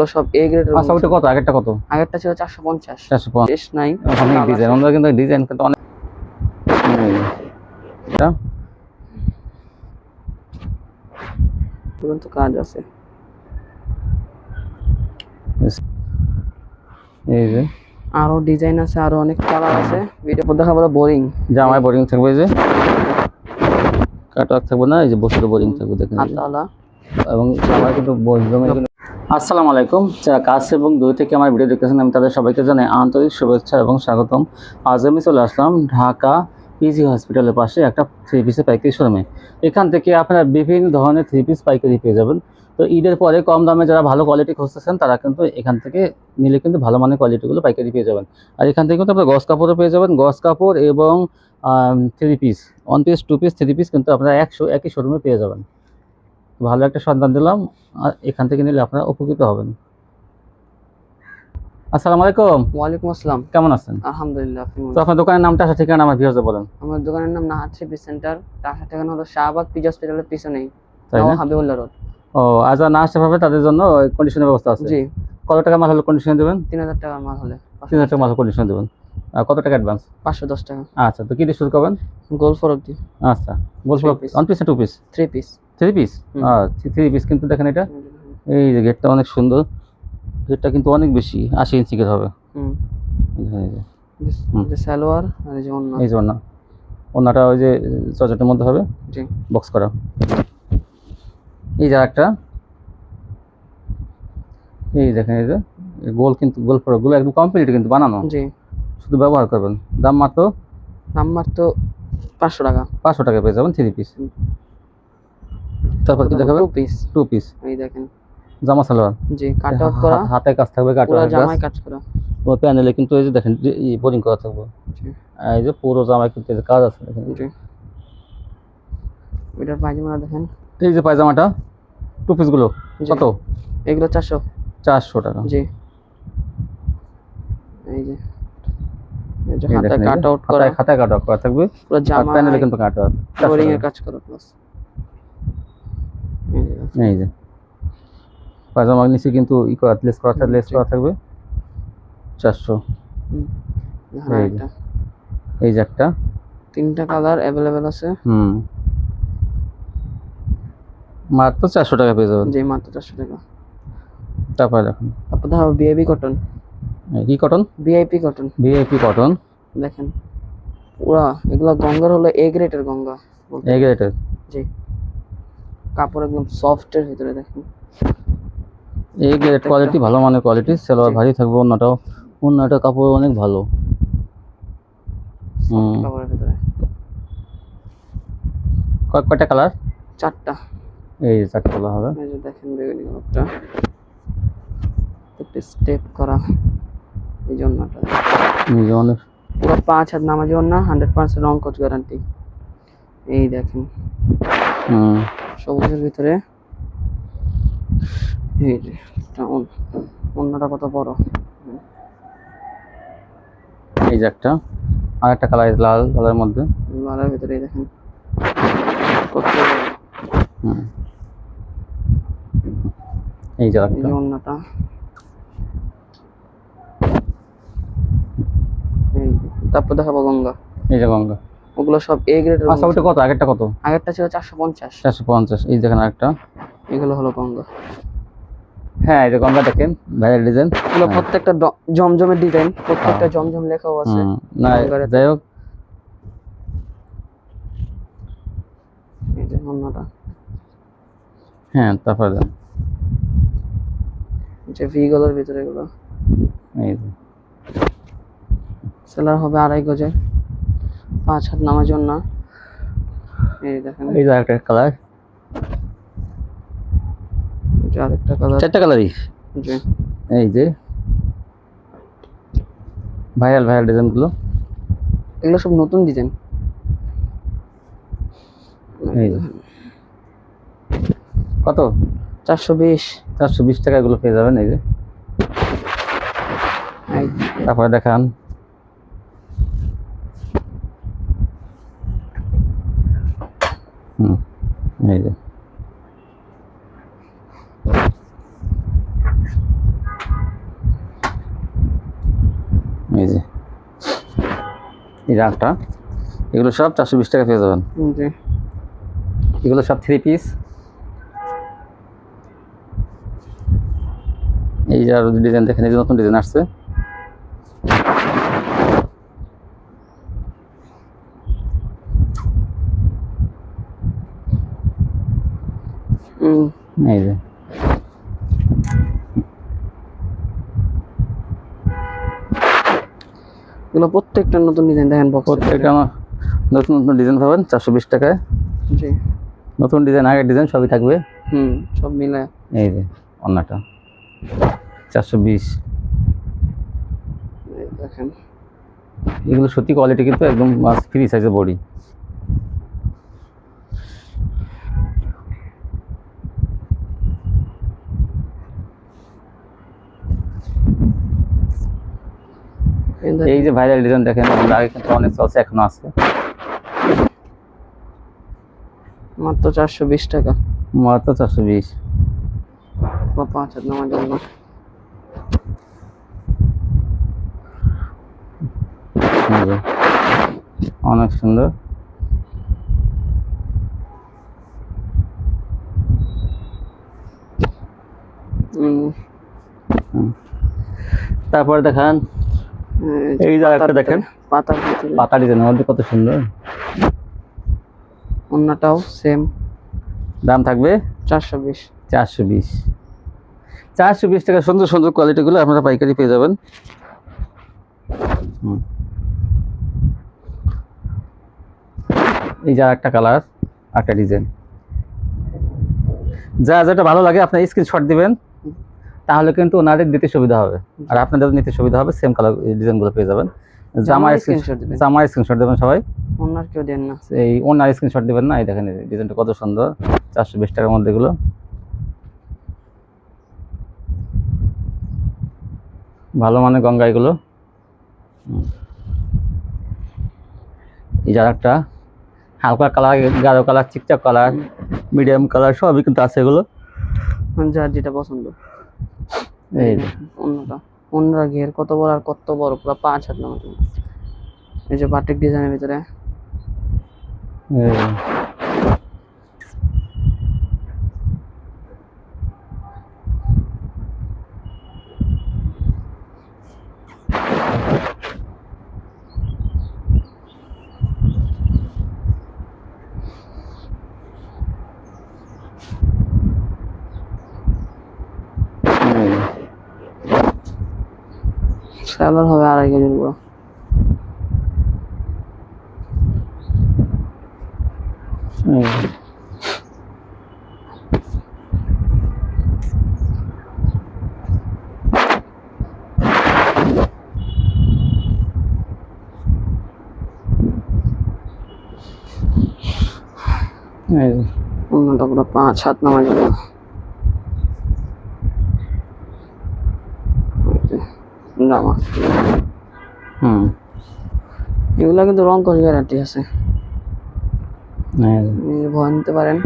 ওগুলো সব এ গ্রেডের। আচ্ছা ওটা কত? আগেরটা কত? আগেরটা ছিল 450। 450 নাই অনেক ডিজাইন, আমরা কিন্তু ডিজাইন কিন্তু অনেক। এটা তো কাজ আছে। এই যে আরো ডিজাইন আছে, আরো অনেক কালার আছে। ভিডিও দেখা বলে বোরিং, জামায় বোরিং থাকবে, এই যে কাটওয়ার্ক থাকবে না, এই যে বসে বোরিং থাকবে দেখেন হাতাওয়ালা। এবং জামায় কিন্তু আসসালামু আলাইকুম, যারা কাছ এবং দূর থেকে আমার ভিডিও দেখতেছেন আমি তাদের সবাইকে জানাই আন্তরিক শুভেচ্ছা এবং স্বাগতম। আজ আমি চলে আসলাম ঢাকা পিজি হসপিটালের পাশে একটা থ্রি পিসের পাইকারি শোরুমে। এখান থেকে আপনারা বিভিন্ন ধরনের থ্রি পিস পাইকারি পেয়ে যাবেন। তো ঈদের পরে কম দামে যারা ভালো কোয়ালিটি খুঁজতেছেন তারা কিন্তু এখান থেকে নিলে কিন্তু ভালো মানের কোয়ালিটিগুলো পাইকারি পেয়ে যাবেন। আর এখান থেকে কিন্তু আপনারা গস কাপড়ও পেয়ে যাবেন, গস কাপড় এবং three piece, one piece, two piece, three piece কিন্তু আপনারা একই শোরুমে পেয়ে যাবেন। ভালো একটা সন্ধান দিলাম, আর এখান থেকে নিলে আপনারা উপকৃত হবেন। আসসালামু আলাইকুম। ওয়ালাইকুম আসসালাম। কেমন আছেন? আলহামদুলিল্লাহ। তো আপনার দোকানের নামটা, ঠিকানা আমার ভিউয়ারদের বলেন। আমার দোকানের নাম নাহার থ্রি পিস সেন্টার। টাকা ঠিকানা হলো শাহবাগ পিজি হসপিটালের পিছনেই, তাই না? হাবিবুল্লাহ রোড। ও আজ না আসতে পারবে তাদের জন্য কন্ডিশনের ব্যবস্থা আছে। জি। কত টাকা মাল হলে কন্ডিশন দেবেন? 3000 টাকার মাল হলে 3000 টাকা মাল কন্ডিশন দেবেন। আর কত টাকা অ্যাডভান্স? 510 টাকা। আচ্ছা, তো কি দিয়ে শুরু করবেন? গোল ফরক দি। আচ্ছা, বলবো ওয়ান পিস না two piece? Three piece. Three piece, আচ্ছা থ্রি পিস কিন্তু দেখেন এটা, এই যে গেটটা অনেক সুন্দর, গেটটা কিন্তু অনেক বেশি 80 ইঞ্চি গেট হবে। সালোয়ার আর এই যে ওন্না, এই যে ওন্না, ওন্নাটা ওই যে চজটের মধ্যে হবে, জি বক্স করা। এই যে একটা, এই দেখেন এই যে গোল, কিন্তু গোল ফরকগুলো একদম কমপ্লিট কিন্তু বানানো, জি শুধু ব্যবহার করবেন। দাম মাত্র 500 টাকা। 500 টাকা পেয়ে যাবেন থ্রি পিস। তারপর কি দেখাবেন? Two piece. এই দেখেন জামা সালোয়ার, জি কাট আউট করা, হাতে কাজ থাকবে, কাট পুরো আউট জামায় কাজ করা। ও প্যানেলে কিন্তু এই যে দেখেন বোরিং করা থাকবে, এই যে পুরো জামায় কিন্তু কাজ আছে দেখেন। জি এটার পায়জামা দেখেন, এই যে পায়জামাটা টু পিস গুলো কত? এগুলো 400 টাকা। জি এই যে হাতে কাট আউট করা, খাতায় কাট আউট করা থাকবে, পুরো জামা প্যানেলে কিন্তু কাট আউট বোরিং এর কাজ করা প্লাস। এই যে পায়জামার নিচে কিন্তু লেস করা থাকবে, লেস করা থাকবে 400। এই যে একটা, তিনটা কালার अवेलेबल আছে। মাত্র 400 টাকা পেয়ে যাবেন। জি মাত্র 400 টাকা। তারপরে দেখুন, তারপর দেখো ভিআইপি কটন। কি cotton? VIP cotton. VIP cotton দেখেন পুরা এগুলো গঙ্গার হলো এ গ্রেডের গঙ্গা, এ গ্রেডের। জি কাপড় একদম সফট এর ভিতরে দেখেন, এই গ্রেড কোয়ালিটি, ভালো মানের কোয়ালিটি। সালোয়ার ভারী থাকবে, অন্যটা কাপড় অনেক ভালো। কাপড়ের ভিতরে কয়টা কালার? 4টা। এই যে 4টা কালার হবে। এই যে দেখেন বেগুনি কালারটা, একটা স্টেপ করা, এই জন্যটা অনেক পুরো 5 হাত নামাজি ওন্না, 100% রং কোচ গ্যারান্টি। এই দেখেন সবুজের ভিতরে, এই যে ওন্নাটা কত বড়। এই যে একটা, আর একটা কালার লাল কালারের মধ্যে, লালের ভিতরে দেখেন কত এই যে একটা ওন্নাটা। তারপর দেখাবো গঙ্গা। এই যে গঙ্গা, ওগুলো সব এ গ্রেডের। আচ্ছা ওটা কত? আগেরটা কত? আগেরটা ছিল 450। 450। এই দেখেন আরেকটা, এগুলো হলো গঙ্গা। হ্যাঁ এই যে গঙ্গা দেখেন, ভাইরাল ডিজাইন। এগুলো প্রত্যেকটা জমজমের ডিজাইন, প্রত্যেকটা জমজম লেখাও আছে। না যাই হোক, এই যে ওন্নাটা। হ্যাঁ তারপর দেন যে ভি গলার ভিতরে এগুলো, এই যে সেলার হবে 2.5 গজে, 5 হাত নামাজি ওন্না। এই দেখেন, এই যে আরেকটা কালার, আরেকটা কালার, 4টা কালারই। জি এই যে ভাইরাল ডিজাইন গুলো, এগুলো সব নতুন ডিজাইন। এই যে কত? 420 টাকা এগুলো পেয়ে যাবেন। এই যে তারপরে দেখান, এই যে এই যে এই যে একটা, এগুলো সব 420 টাকা পেয়ে যাবেন। জি এগুলো সব 3 পিস। এই যে আরো ডিজাইন দেখেন, এই যে নতুন ডিজাইন আসছে। এই যে এগুলো প্রত্যেকটা নতুন ডিজাইন দেখেন, প্রত্যেকটা নতুন নতুন ডিজাইন পাবেন 420 টাকায়। জি নতুন ডিজাইন, আগের ডিজাইন সবই থাকবে। সব মিলে। এই যে অন্যটা 420। দেখেন এগুলো সত্যি কোয়ালিটি, কিন্তু একদম ফ্রি সাইজের বডি। এই যে ভাইরাল ডিজাইন দেখেন, এগুলো আগে কিন্তু অনেক চলছে, এখনো আছে। মাত্র 420 টাকা। মাত্র 420। 5 হাত নামার জন্য। অনেক সুন্দর। তারপর দেখান এই যে একটা দেখেন, পাতা ডিজাইনের মধ্যে কত সুন্দর। অন্যটাও সেম, দাম থাকবে 420। 420 টাকা। সুন্দর সুন্দর কোয়ালিটিগুলো আপনারা পাইকারি পেয়ে যাবেন। এই যে একটা কালার, একটা ডিজাইন, যা যেটা ভালো লাগে আপনার স্ক্রিনশট দিবেন, তাহলে কিন্তু ওনাদের দিতে সুবিধা হবে, আর আপনাদের নিতে সুবিধা হবে। সেম কালার ডিজাইনগুলো পেয়ে যাবেন। জামার স্ক্রিনশট দেবেন সবাই, ওনার কেউ দেন না। এই ওনার স্ক্রিনশট দিবেন না। এই দেখেন ডিজাইনটা কত সুন্দর, 420 টাকার মধ্যে এগুলো। ভালো মানের গঙ্গা এগুলো। এই যার একটা হালকা কালার, গাঢ় কালার, চিকচাক কালার, মিডিয়াম কালার সবই কিন্তু আছে এগুলো, যার যেটা পছন্দ। এই অন্যটা, অন্যরা ঘের কত বড় আর কত বড়, পুরো 5 হাত নামার জন্য। এই যে বাটিক ডিজাইনের ভিতরে সেলার হবে 2.5 কেজির পুরো। অন্যটা পুরো 5 হাত নামার জন্য। জামা এগুলা কিন্তু রং কস গ্যারান্টি আছে, ভয় নিতে পারেন।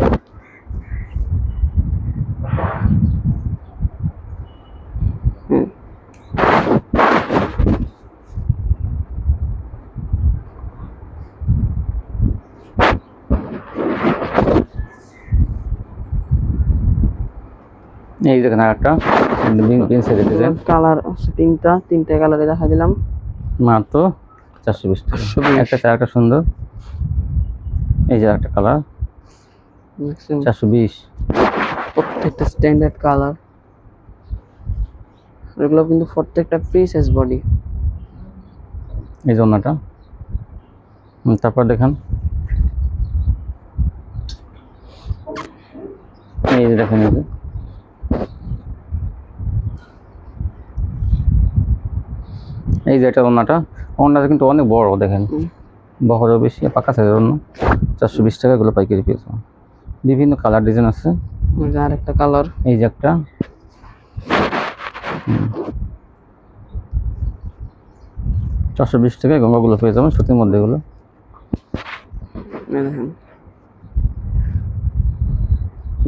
এই দেখেন আরেকটা কালার আছে, তিনটা কালারে দেখা দিলাম। মাত্র 420 টাকা। একটা সুন্দর, এই যে একটা কালার 420। প্রত্যেকটা স্ট্যান্ডার্ড কালার, এগুলো কিন্তু প্রত্যেকটা ফ্রি সাইজ বডি। এই জন্যটা। তারপর দেখেন এই যে দেখেন, এই যে এটা ওনাটা কিন্তু অনেক বড়, দেখেন বহরও বেশি, পাকা সাইজের অন্য। 420 টাকা এগুলো পাইকারি পেয়েছে। বিভিন্ন কালার ডিজাইন আছে। আর একটা কালার, এই যে একটা 420 টাকায় গঙ্গাগুলো পেয়ে যাবেন, সুতির মধ্যে এগুলো।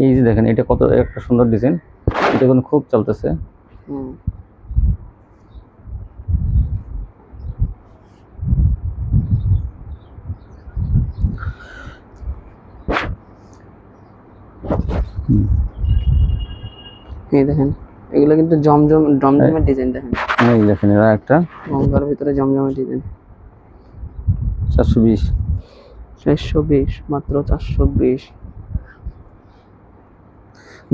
এই যে দেখেন, এটা কত একটা সুন্দর ডিজাইন, এটা এখন খুব চলতেছে। হুম। এই দেখেন এগুলো কিন্তু জমজমের ডিজাইন দেখেন, এই দেখেন এরা একটা গঙ্গার ভিতরে জমজমের ডিজাইন। 420। 420, মাত্র 420।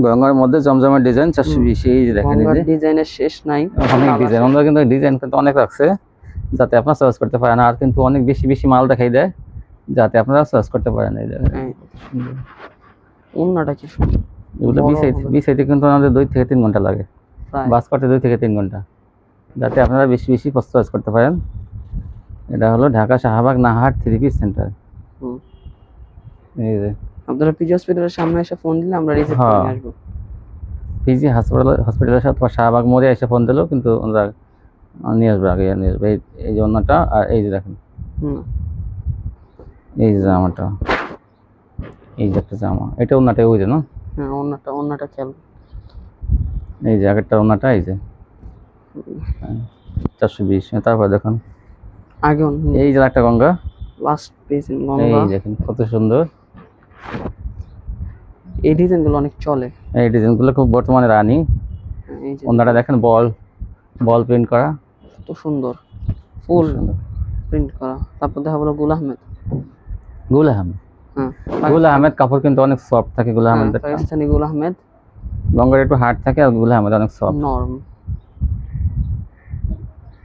গঙ্গার মধ্যে জমজমের ডিজাইন 420। এই যে দেখেন, এই গঙ্গার যে ডিজাইনের শেষ নাই, অনেক কালার ডিজাইন, শেষ। আমরা কিন্তু ডিজাইন কিন্তু অনেক রাখছে যাতে আপনারা চয়েস করতে পারেন, আর কিন্তু অনেক বেশি বেশি মাল দেখাই দেয় যাতে আপনারা চয়েস করতে পারেন। এই দেখেন হ্যাঁ, ওন্নাটা কি সুন্দর। এগুলো বড় হবে। বিছাইতে কিন্তু আমাদের 2 থেকে 3 ঘন্টা লাগে, প্রায়। বাস করতে 2 থেকে 3 ঘন্টা, যাতে আপনারা বেশি বেশি চয়েস করতে পারেন। এটা হলো ঢাকা শাহবাগ নাহার 3 পিস সেন্টার। হুম। এই যে আপনারা পিজি হসপিটালের সামনে এসে ফোন দিলে আমরা রিসিভ করে হ্যাঁ। নিয়ে আসবো। পিজি হসপিটালের সাথে শাহবাগ মোড়ে এসে ফোন দিলেও কিন্তু আমরা নিয়ে আসবো, আগে নিয়ে আসবো। এই যে অন্যটা, আর এই যে দেখেন হুম। এই যে জামাটা, এই যে একটা জামা, এটা অন্যটা ওই যে না, হ্যাঁ, ওন্নাটা খেয়াল। এই যে আগেরটা অন্যটা, এই যে 420। তারপর দেখুন আগে এই যে একটা গঙ্গা, লাস্ট পেজ এই গঙ্গা। দেখেন কত সুন্দর। এই ডিজাইনগুলো অনেক চলে। এই ডিজাইনগুলো খুব বর্তমানে রানিং। হ্যাঁ, এই যে অন্যটা দেখেন বল প্রিন্ট করা, কত সুন্দর, ফুল সুন্দর। প্রিন্ট করা। তারপর দেখা বলো গুল আহমেদ। গুল আহমেদ, হ্যাঁ, গুল আহমেদ কাপড় কিন্তু অনেক সফট থাকে। গুল আহমেদ পাকিস্তানি গুল আহমেদ, গঙ্গার একটু হার্ড থাকে, আর গুল আহমেদ অনেক সফট। নরম।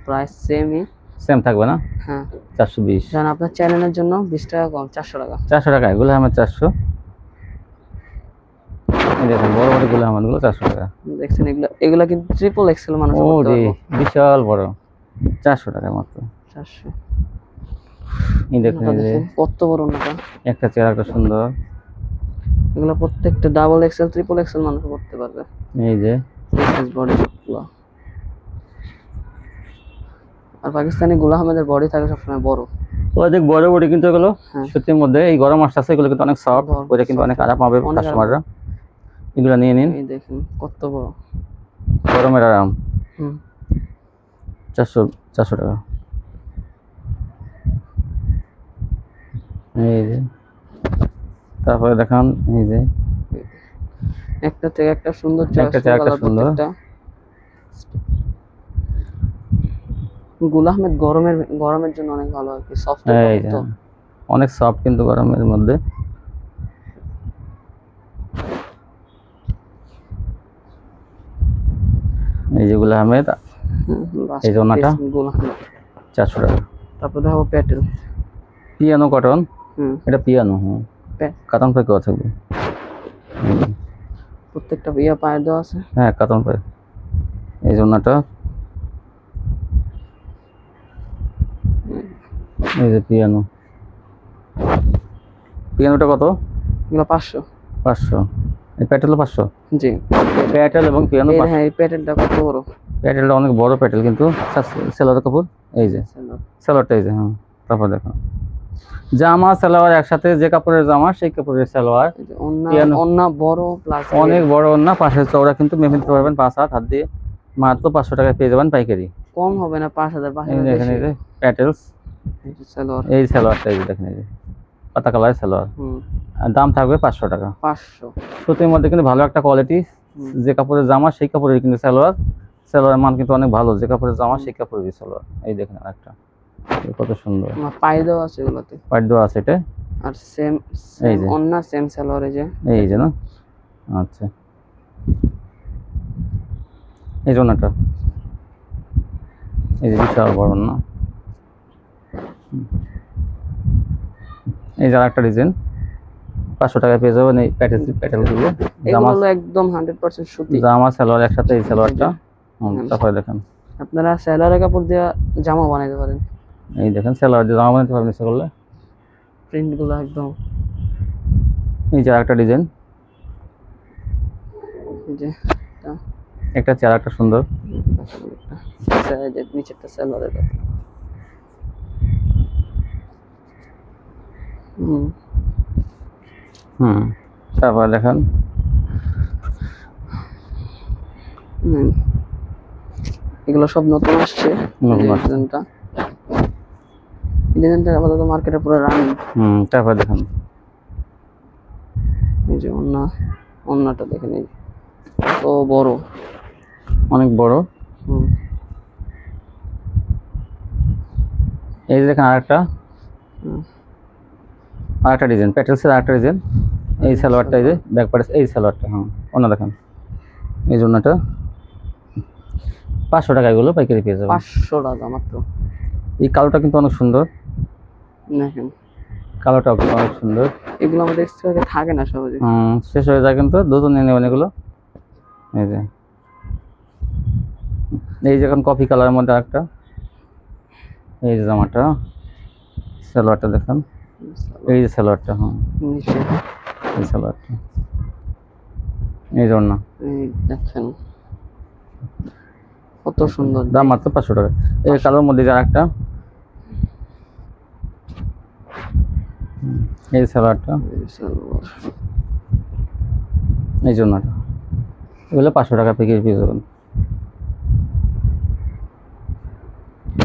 প্রাইস সেমই, সেম থাকবে না? হ্যাঁ। 420। জান আপনার চ্যানেলের জন্য 20 টাকা কম, 400 টাকা। 400 টাকায় গুল আহমেদ 400। এই দেখেন বড় বড় গুল আহমেদগুলো 400 টাকা। দেখছেন এগুলা কিন্তু ট্রিপল এক্সেল মানুষ ও করতে রে, পারবো। বিশাল বড়, 400 টাকা মাত্র। 400। এই দেখেন এই যে কত বড় ওন্নাটা। একটা চেয়ার, একটা সুন্দর। এগুলো প্রত্যেকটা ডাবল এক্সেল ট্রিপল এক্সেল মানুষ করতে পারবে। এই যে বডি সবগুলো। আর পাকিস্তানি গুল আহমেদের বডি থাকে সবসময় বড়। অনেক বড় বড়, কিন্তু এগুলো হ্যাঁ। সত্যির মধ্যে এই গরম আসছে, এগুলো কিন্তু অনেক সফট, ওইটা কিন্তু অনেক আরাম পাবে কাস্টমাররা। এগুলো নিয়ে নিন, এই দেখেন কত বড়, গরমের আরাম। হুম। 400 টাকা। এই যে তারপরে দেখান, এই যে একটা থেকে একটা সুন্দর একটা থেকে একটা সুন্দর। গুল আহমেদ গরমের জন্য অনেক ভালো আর কি, সফট। এই যে অনেক সফট কিন্তু গরমের মধ্যে। এই যে গুল আহমেদ, এই যে ওনাটা গুল আহমেদ 400 টাকা। তারপর দেখো প্যাটেল, পিয়ানো কটন, হুম। এটা পিয়ানো, হ্যাঁ কাতান পাই কেউ থাকবে। প্রত্যেকটা পায়ের দেওয়া আছে, হ্যাঁ কাতান পাই। এই যে ওনাটা, এই যে পিয়ানোটা কত? এগুলো 500। 500। এই প্যাটেলও 500? জি। প্যাটেল এবং পিয়ানো 500। হ্যাঁ, এই প্যাটেলটা কত বড়, প্যাটেলটা অনেক বড় প্যাটেল, কিন্তু সেলোয়ার কাপড়। এই যে সেলোয়ারটা, এই যে হ্যাঁ। তারপর দেখো জামা সালোয়ার একসাথে, যে কাপড়ের জামা সেই কাপড়ের সালোয়ার। ওন্না বড় প্লাস অনেক বড় ওন্না, পাশের চওড়া কিন্তু মেপে নিতে পারবেন 5 হাত দিয়ে, মাত্র 500 টাকায় পেয়ে যাবেন পাইকারি। কম হবে না, 5000 এই দেখেন এই যে প্যাটেলস, সালোয়ার। এই সালোয়ারটা, এই যে দেখেন এই যে পাতা কালারের সালোয়ার, দাম থাকবে 500 টাকা। 500। সুতির মধ্যে কিন্তু ভালো একটা কোয়ালিটি, যে কাপড়ের জামা সেই কাপড়ের কিন্তু সালোয়ারের মান কিন্তু অনেক ভালো, যে কাপড়ের জামা সেই কাপড়ের সালোয়ার। এই দেখেন একটা কত সুন্দর, পাই দেওয়া আছে এগুলোতে, পাইট দেওয়া আছে এটা। আর সেম এই যে ওন্না সেম সালোয়ার, এই যে না, আচ্ছা এই জন্যটা, এই যে বিশাল বড় না। এই যে আরেকটা ডিজাইন, 500 টাকায় পেয়ে যাবেন এই প্যাটেলগুলো। জামা একদম 100% সুতি, জামা সালোয়ার একসাথে, এই সালোয়ারটা। তারপরে দেখেন আপনারা সালোয়ারের কাপড় দিয়ে জামা বানাইতে পারেন। এই দেখেন সালোয়ার দিয়ে জামা বানাইতে পারবেন ইচ্ছা করলে, প্রিন্টগুলো একদম। এই যে আরেকটা ডিজাইন, এই যে একটা চেয়ার, একটা সুন্দর। নিচেরটা সালোয়ারের কাপড়, তারপরে দেখেন এগুলো সব নতুন আসছে। ডিজাইনটা আপাতত মার্কেটে পুরো রানিং। তারপর দেখেন এই যে অন্যটা দেখেন এই কত বড়, অনেক বড়। হুম, এই যে দেখেন আরেকটা হুম। ডিজাইন, প্যাটেলসের আরেকটা ডিজাইন। এই সালোয়ারটা, এই যে ব্যাক পার্ট, এই সালোয়ারটা, হ্যাঁ অন্য দেখেন। এই জন্যটা 500 টাকা, এগুলো পাইকারি পেয়ে যাবেন। 500 টাকা মাত্র। এই কালোটা কিন্তু অনেক সুন্দর, দেখেন কালোটাও কিন্তু অনেক সুন্দর। এগুলো আমাদের স্টকে থাকে না সহজে। শেষ হয়ে যায় কিন্তু দ্রুত নিয়ে নেবেন এগুলো। এই যে এখন কফি কালারের মধ্যে একটা, এই যে জামাটা, সালোয়ারটা দেখেন, এই যে সালোয়ারটা, হ্যাঁ নিচে এই সালোয়ারটা, এই জন্য এই দেখেন কত সুন্দর, দাম মাত্র 500 টাকা। এই কালোর মধ্যে যে আরেকটা, এই সালোয়ারটা, এই সালোয়ার। এই জন্যটা, এগুলো 500 টাকা প্যাকেজ পেয়ে যাবেন।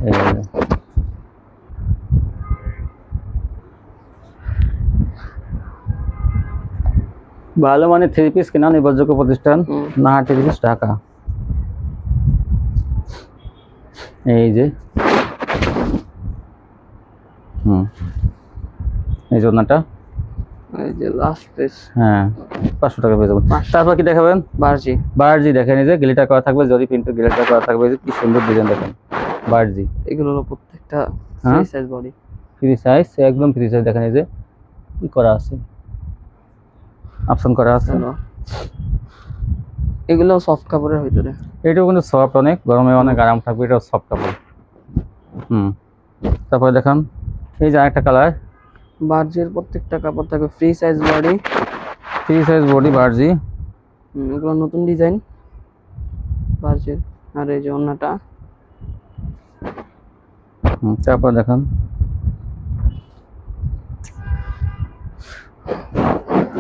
এই যে ভালো মানে 3 পিস কেনা নির্ভরযোগ্য প্রতিষ্ঠান নাহা 3 পিস ঢাকা। এই যে এই জন্যটা, এই যে লাস্ট পিস, হ্যাঁ 500 টাকা পেয়ে যাবেন। তারপর কি দেখাবেন? বার্জি। বার্জি দেখেন, এই যে গ্লিটার করা থাকবে, জরি প্রিন্টের গ্লিটার করা থাকবে, এই যে কি সুন্দর ডিজাইন দেখেন বার্জি। এগুলো হলো প্রত্যেকটা হ্যাঁ? Free size body, free size, একদম ফ্রি সাইজ দেখেন, এই যে কি করা আছে, অপশন করা আছে। এগুলো সফট কাপড়ের ভিতরে, এটাও কিন্তু সফট, অনেক গরমে অনেক আরাম থাকবে, এটাও সফট কাপড়। তারপরে দেখেন এই যে আরেকটা কালার, বার্জির প্রত্যেকটা কাপড় থাকবে free size body, free size body বার্জি। এগুলো নতুন ডিজাইন বার্জির। আর এই যে অন্যটা, তারপর দেখেন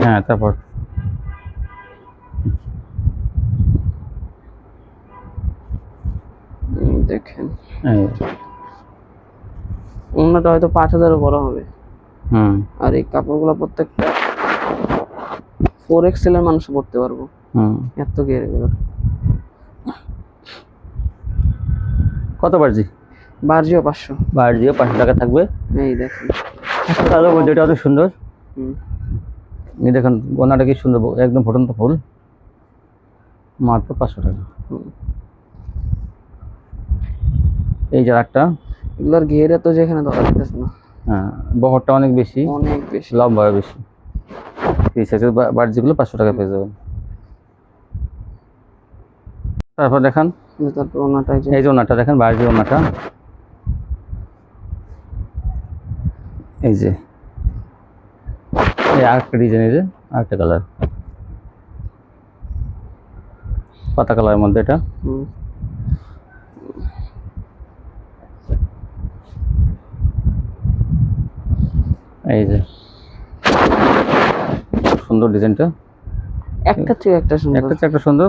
হ্যাঁ, তারপর দেখেন অন্যটা হয়তো 5000 বড় হবে। আর এই কাপড়গুলো প্রত্যেকটা 4XL এর মানুষ পড়তে পারবো, এত গের এগুলো। কত বার্জি? বার্জিও 500, বার্জিও 500 টাকা থাকবে। এই দেখেন কালো মধ্যে এটা অত সুন্দর, এই দেখেন গোনাটা কি সুন্দর, একদম ফুটন্ত ফুল, মাত্র 500 টাকা। এই যে একটা, এগুলোর ঘেরে তো যেখানে ধরা দিতেছে না, হ্যাঁ বহরটা অনেক বেশি, অনেক বেশি লম্বা বেশি। এই সাইজের বার্জিগুলো 500 টাকা পেয়ে যাবেন। তারপর দেখেন তারপর ওনাটা, এই যে ওনাটা দেখেন, বার্জি ওনাটা, এই যে এই আরেকটা ডিজাইন, এই যে আরেকটা কালার, পাতা কালারের মধ্যে এটা। এই যে সুন্দর ডিজাইনটা, একটা থেকে একটা সুন্দর, একটা থেকে একটা সুন্দর।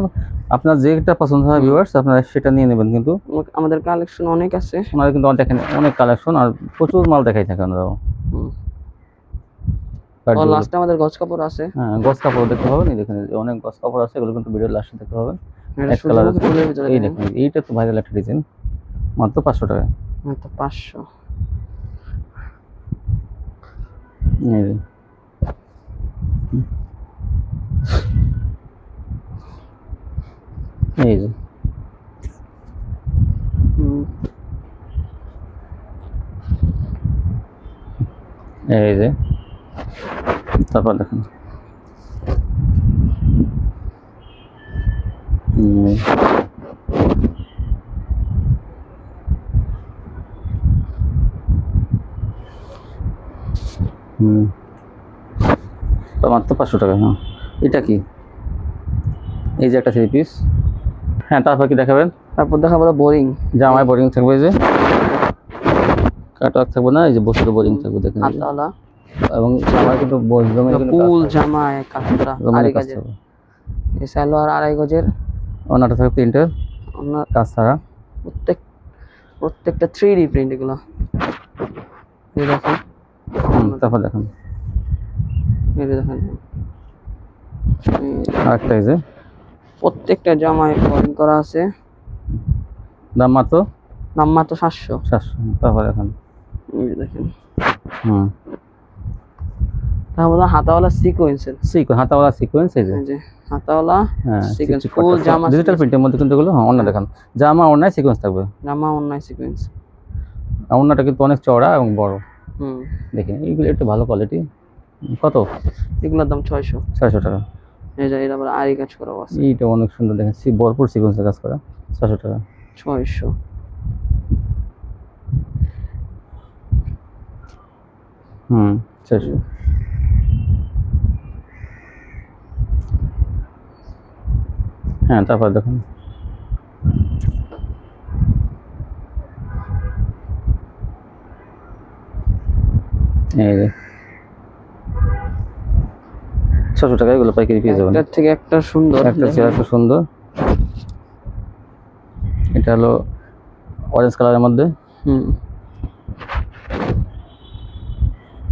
আপনার যেটা পছন্দ হয় ভিউয়ার্স, আপনারা সেটা নিয়ে নেবেন। কিন্তু আমাদের কালেকশন অনেক আছে, ওনারা কিন্তু দেখেন অনেক কালেকশন আর প্রচুর মাল দেখাই থাকে ওনারাও। লাস্টে আমাদের গজ কাপড় আছে, হ্যাঁ গজ কাপড় দেখতে পাবেন, এই দেখেন অনেক গজ কাপড় আছে, এগুলো কিন্তু ভিডিওর লাস্টে দেখতে পাবেন। এক কালার, এই দেখেন এইটা তো ভাইরাল একটা ডিজাইন, মাত্র 500 টাকা, মাত্র 500। এই যে এই যে এই যে তারপর দেখেন তো মাত্র 500 টাকা। হ্যাঁ এটা কি, এই যে একটা 3 পিস। হ্যাঁ তারপর কি দেখাবেন? তারপর দেখাবো বোরিং, জামায় বোরিং থাকবে, এই যে কাটওয়ার্ক থাকবে না, এই যে বস্তুর বোরিং থাকবে দেখেন, হাতাওয়ালা, এবং জামায় কিন্তু ফুল জামায় কাজটা আড়াই গজের, এই সালোয়ার আড়াই গজের, ওনাটা থাকবে প্রিন্টের, ওনার কাজ ছাড়া, প্রত্যেকটা 3D প্রিন্ট এগুলো। এই দেখেন, তারপর দেখেন এই দেখেন আরেকটা এই যে প্রত্যেকটা জামায় কলিং করা আছে। দাম মাত্র দাম মাত্র 700। 700। তারপর দেখেন এই যে দেখেন, হুম তারপর হাতাওয়ালা সিকোয়েন্সের, হাতাওয়ালা সিকোয়েন্স এই যে এই যে হাতাওয়ালা হ্যাঁ সিকোয়েন্স ফুল জামা, ডিজিটাল প্রিন্টের মধ্যে কিন্তু এগুলো হ্যাঁ ওন্না দেখেন জামা ওন্নায় সিকোয়েন্স থাকবে। জামা অন্যায় সিকোয়েন্স। আর ওন্নাটা কিন্তু অনেক চওড়া এবং বড়। হুম, দেখেন এইগুলো একটু ভালো কোয়ালিটি। কত? এগুলোর দাম 600। 600 টাকা। এই যে এটা আবার আরি কাজ করা আছে, এইটা অনেক সুন্দর দেখেন ভরপুর সিকোয়েন্সের কাজ করা 600 টাকা। 600। হুম 600। হ্যাঁ তারপর দেখুন এই যে 600 টাকা এগুলো পাইকারি পেয়ে যাবেন। একটার থেকে একটা সুন্দর, একটা চেয়ার খুব সুন্দর। এটা হলো অরেঞ্জ কালারের মধ্যে। হুম,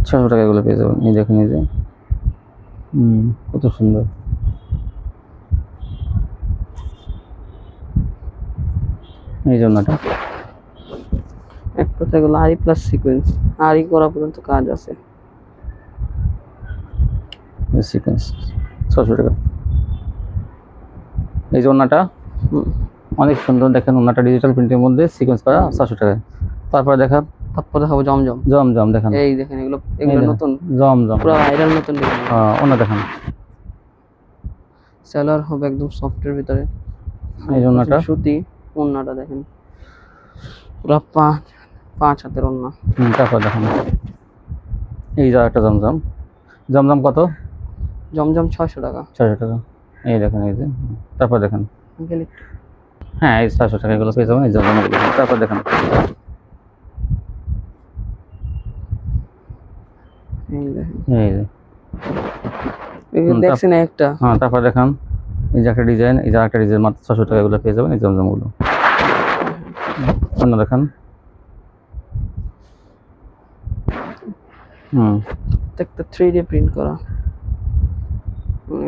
600 টাকা এগুলো পেয়ে যাবেন। এই দেখুন এই যে কত সুন্দর। এই জন্যটা এক কথা এগুলো আরি প্লাস সিকোয়েন্স, আরি করা পর্যন্ত কাজ আছে। সিকোয়েন্স 600 টাকা। এই জন্যটা হুম, অনেক সুন্দর দেখেন ওনাটা ডিজিটাল প্রিন্টের মধ্যে সিকোয়েন্স করা 600 টাকা। তারপরে দেখান তারপর দেখাবো জমজম। জমজম দেখেন এই দেখেন এগুলো, এগুলো নতুন, জমজম পুরো ভাইরাল নতুন ডিজাইন। হ্যাঁ ওনা দেখেন সেলার হবে একদম সফটের ভিতরে। এই জন্যটা সুতি, ওন্নাটা দেখেন পুরো 5 হাতের ওন্না। তারপর দেখেন এই যে একটা জমজম। জমজম কত? জমজম 600 টাকা। 600 টাকা। এই দেখেন এই যে তারপর দেখেন হ্যাঁ এই 600 টাকা এগুলো পেয়ে যাবেন এই জমজমগুলো। তারপর দেখেন এই দেখেন, এই যে এগুলো দেখছেন একটা। হ্যাঁ তারপর দেখেন এই যে একটা ডিজাইন, এই যে একটা ডিজাইন মাত্র 600 টাকা এগুলো পেয়ে যাবেন এই জমজমগুলো। অন্য দেখেন একটা 3D প্রিন্ট করা।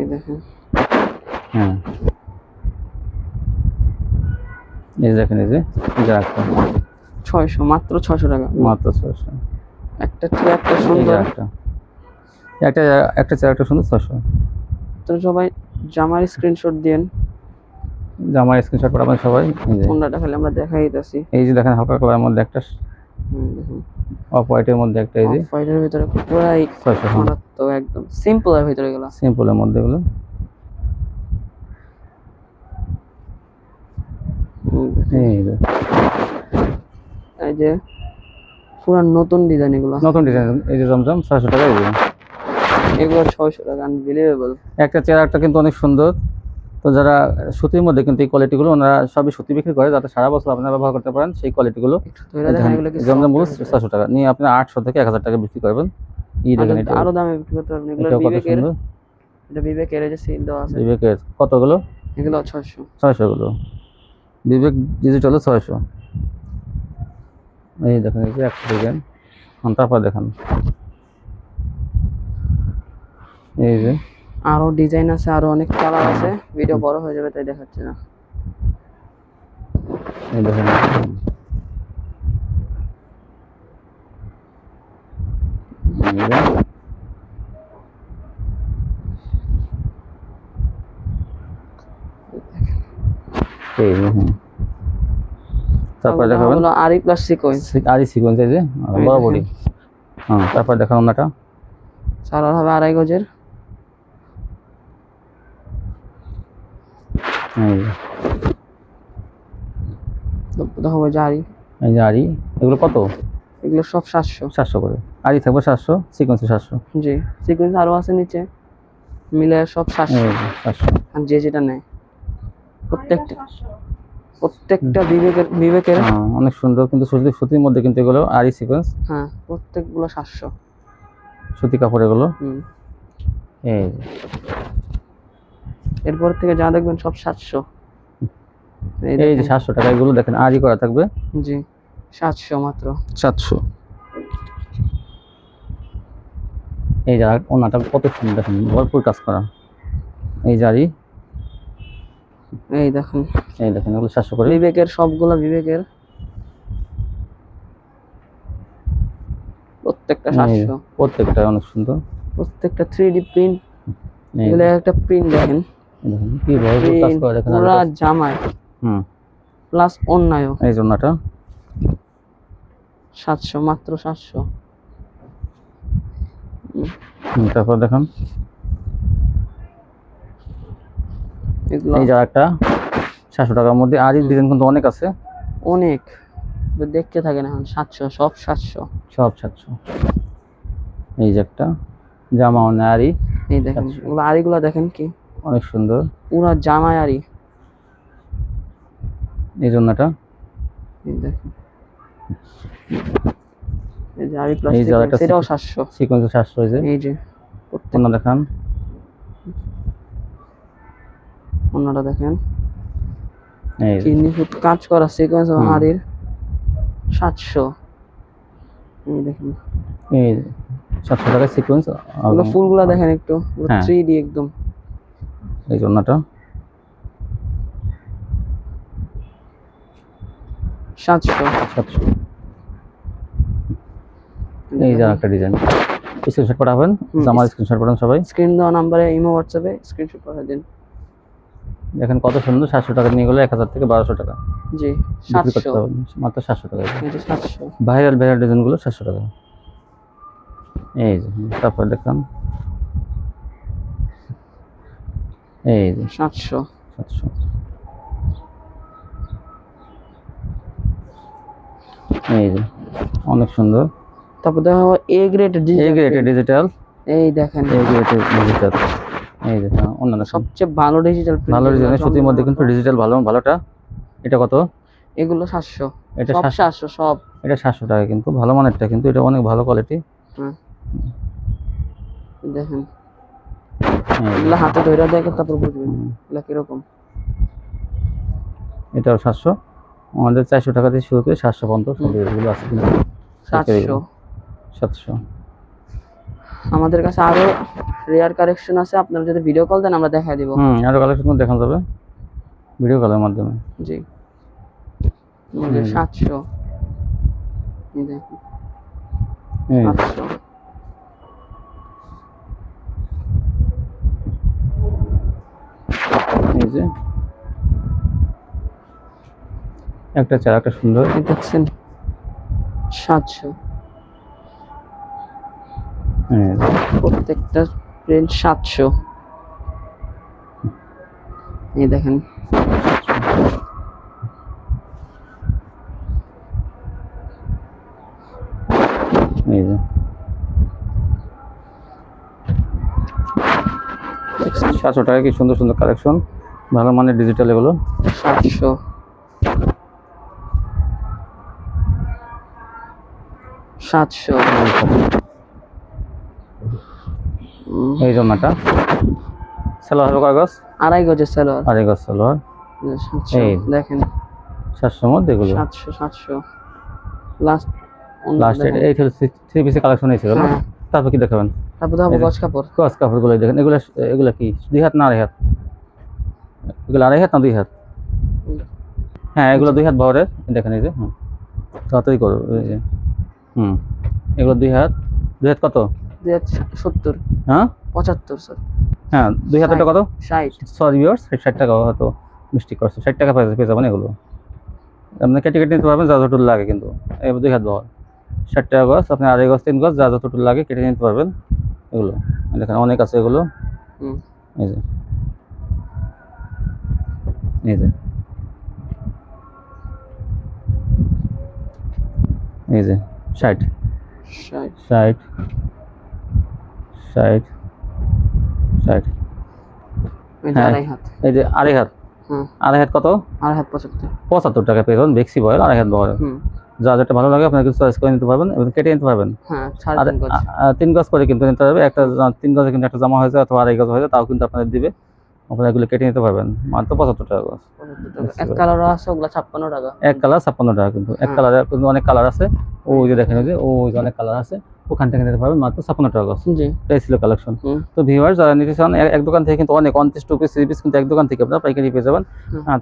এই দেখেন হ্যাঁ এই যে দেখেন এই যে একটা 600, মাত্র 600 টাকা। মাত্র 600। একটা থেকে একটা সুন্দর, একটা একটা চেয়ার একটা সুন্দর 600। তো সবাই জামার স্ক্রিনশট দেন, জামার স্ক্রিনশট পাঠাবেন সবাই। এই যে ওন্নাটা খালি আমরা দেখাই দিতেছি। এই যে দেখেন হালকা কালারের মধ্যে একটা দেখুন অফ হোয়াইটের মধ্যে একটা এই যে অফ হোয়াইটের ভিতরে পুরাই 600। মারাত্মক একদম সিম্পলের ভিতরে গেল, সিম্পলের মধ্যে এগুলো। এই যে এই যে পুরা নতুন ডিজাইন, এগুলো নতুন ডিজাইন এই যে জমজম 600 টাকা। এই যে এগুলো 600 টাকা, আনবিলিভেবল। একটা চেয়ারটা কিন্তু অনেক সুন্দর। তো যারা সুতির মধ্যে কিন্তু এই কোয়ালিটিগুলো ওনারা সবই সুতি বিক্রি করে, যাতে সারা বছর আপনারা ব্যবহার করতে পারেন সেই কোয়ালিটিগুলো। জমজমগুলো 600 টাকা নিয়ে আপনি 800 থেকে 1000 টাকা বিক্রি করবেন। এই দেখেন এটা আরো দামে বিক্রি করতে পারবেন। এগুলো বিবেকের, এটা বিবেকের এই যে সিল দেওয়া আছে। বিবেকের কতগুলো? এগুলো 600। 600 গুলো বিবেক ডিজিটাল 600। এই দেখেন এই যে একটা ডিজাইন। তারপর দেখেন এই যে আরো ডিজাইন আছে, আরো অনেক কালার আছে, ভিডিও বড় হয়ে যাবে তাই দেখাচ্ছি না। এই দেখেন তারপর দেখাবেন আরি প্লাস সিকোয়েন্স, আরি সিকোয়েন্স এই যে বড় বডি। হ্যাঁ তারপর দেখান ওনাটা সালোয়ার হবে 2.5 গজের। হবে জারি, এই যে আরি। এগুলো কত? এগুলো সব 700। 700 করে আরি থাকবে 700, সিকোয়েন্স 700। জি সিকোয়েন্স আরো আছে নিচে, মিলে সব 700। 700 আর যে যেটা নেয় প্রত্যেকটা বিবেকের অনেক সুন্দর কিন্তু সুতির মধ্যে কিন্তু এগুলো আরি সিকোয়েন্স। হ্যাঁ প্রত্যেকগুলো 700 সুতি কাপড় এগুলো। এই এরপর থেকে যা দেখবেন সব 700। এই যে 700 টাকা এগুলো দেখেন আরি করা থাকবে। জি 700 মাত্র 700। এই যে ওনাটা কত সুন্দর দেখেন ভরপুর কাজ করা। এই জারি, এই দেখেন এগুলো 700 করে। বিবেকের, সবগুলা বিবেকের, প্রত্যেকটা 700। প্রত্যেকটা অনেক সুন্দর, প্রত্যেকটা 3D প্রিন্ট। এই এগুলো একটা প্রিন্ট দেখেন, দেখেন কি বড় বড় কাজ করা দেখেন। পুরা জামায় প্লাস অন্যায়। এই জন্যটা 700, মাত্র 700। তারপর দেখেন এগুলো এই যে একটা 700 টাকার মধ্যে আরই ডিজাইন কিন্তু অনেক আছে, অনেক দেখতে থাকেন এখন। 700, সব 700, সব 700। এই যে একটা জামা আরি, এই দেখেন এগুলো আরিগুলো দেখেন কি অনেক সুন্দর, পুরা জামায় আরি। এই জন্যটা এই দেখেন, এই যে আরি প্লাস এই যে একটা সেটাও 700। সিকোয়েন্স 700 হয়েছে। এই যে অন্য দেখান, অন্যটা দেখেন এই কি নিখুঁত কাজ করা সিকোয়েন্স আরির। 700। এই দেখেন এই 700 টাকা সিকোয়েন্স। এগুলো ফুলগুলো দেখেন একটু, হ্যাঁ। 3D একদম। এই জন্যটা 700। এই যে একটা ডিজাইন, স্ক্রিনশট পাঠাবেন, জামার স্ক্রিনশট পাঠান সবাই। স্ক্রিন দেওয়া নম্বরে ইমো হোয়াটসঅ্যাপে স্ক্রিনশট পাঠিয়ে দিন। দেখেন কত সুন্দর, 700 টাকা নিয়ে গেলে 1000 থেকে 1200 টাকা। জি, বিক্রি করতে 700, হবে মাত্র 700 টাকা। এটা 700। ভাইরাল ডিজাইনগুলো 700 টাকা। এই যে তারপর দেখলাম এই যে 700। 700। এই যে অনেক সুন্দর। তারপর দেখো এ গ্রেড ডিজিটাল, এই দেখেন ডিজিটাল। এই যে অন্যান্য সবচেয়ে ভালো ডিজিটাল প্রিন্ট, ভালো ডিজাইন সুতির মধ্যে কিন্তু ডিজিটাল ভালোটা। এটা কত? এগুলো 700। এটা সব 700 সব। এটা 700 টাকা, কিন্তু ভালো মানেরটা, কিন্তু এটা অনেক ভালো কোয়ালিটি। দেখেন এগুলো হাতে ধরে দেখে তারপর বুঝবেন এগুলো কিরকম। এটাও 700। আমাদের 400 টাকা থেকে শুরু করে 700 পর্যন্ত এগুলো আছে কিন্তু 700। আমাদের কাছে আরো রেয়ার কালেকশন আছে, আপনারা যদি ভিডিও কল দেন আমরা দেখাই দিব। আরো কালেকশন দেখানো যাবে ভিডিও কলের মাধ্যমে। জি, 700। এই দেখুন 700। এই যে একটা চার, একটা সুন্দর, দেখছেন 700। প্রত্যেকটা প্রিন্ট 700। এই দেখেন এই যে 700 টাকা কি সুন্দর সুন্দর কালেকশন, ভালো মানের ডিজিটাল এগুলো 700। এই জন্যটা সালোয়ার হবে কয় গজ? 2.5 গজের সালোয়ার। 2.5 গজ সালোয়ার। এই দেখেন 700 মধ্যে এগুলো 700। লাস্ট এই থ্রি পিসের কালেকশন ছিল না? তারপর কি দেখাবেন? তারপর দেখো গজ কাপড়গুলো দেখেন। এগুলো কি 2 হাত না 2.5 হাত? এগুলো 2.5 হাত না 2 হাত? হ্যাঁ, এগুলো 2 হাত বহরের। দেখেন এই যে তাড়াতাড়ি করো। এই যে এগুলো 2 হাত। 2 হাত কত? 70। হ্যাঁ 75 স্যার। হ্যাঁ 2 হাতটা কত? 60। সরি ভিউয়ার্স, 60 টাকা হয়তো মিস্টেক করছে। 60 টাকা পেয়ে যাবেন এগুলো। আপনি কেটে নিতে পারবেন যা যতটুকু লাগে, কিন্তু এই 2 হাত বহর 60 টাকা গজ। আপনি 2.5 গজ 3 গজ যা যতটুকু লাগে কেটে নিতে পারবেন এগুলো। দেখেন অনেক আছে এগুলো। এই যে এই যে এই যে 60 এই যে 2.5 হাত। 2.5 হাত কত? 2.5 হাত 75 টাকা পেয়ে যাবেন। বেক্সি বয়েল 2.5 হাত বহর। যা যেটা ভালো লাগে আপনার কিছু চয়েস করে নিতে পারবেন এবং কেটে নিতে পারবেন। হ্যাঁ 3 গজ করে কিন্তু নিতে হবে। একটা 3 গজে কিন্তু একটা জামা হয়ে যায় অথবা 2.5 গজ হয়ে যায়, তাও কিন্তু আপনাদের দিবে। আপনারা এগুলো কেটে নিতে পারবেন মাত্র 75 টাকা গজ। এক কালার আছে ওগুলা 56 টাকা। এক কালার 56 টাকা, কিন্তু এক কালারে কিন্তু অনেক কালার আছে। ওই যে দেখেন, ওই যে অনেক কালার আছে, ওখান থেকে নিতে পারবেন মাত্র 56 টাকা গজ। জি। তাই ছিল কালেকশন। হুম। তো ভিউয়ার্স যারা নিতে চান এক দোকান থেকে কিন্তু অনেক 29 পিস 30 পিস কিন্তু এক দোকান থেকে আপনারা পাইকারি পেয়ে যাবেন।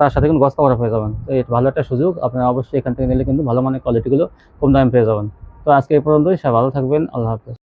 তার সাথে কিন্তু গজ কাপড় পেয়ে যাবেন। তো এটা ভালো একটা সুযোগ, আপনারা অবশ্যই এখান থেকে নিলে কিন্তু ভালো মানের কোয়ালিটিগুলো কম দামে পেয়ে যাবেন। তো আজকে এই পর্যন্তই, সবাই ভালো থাকবেন, আল্লাহ হাফেজ।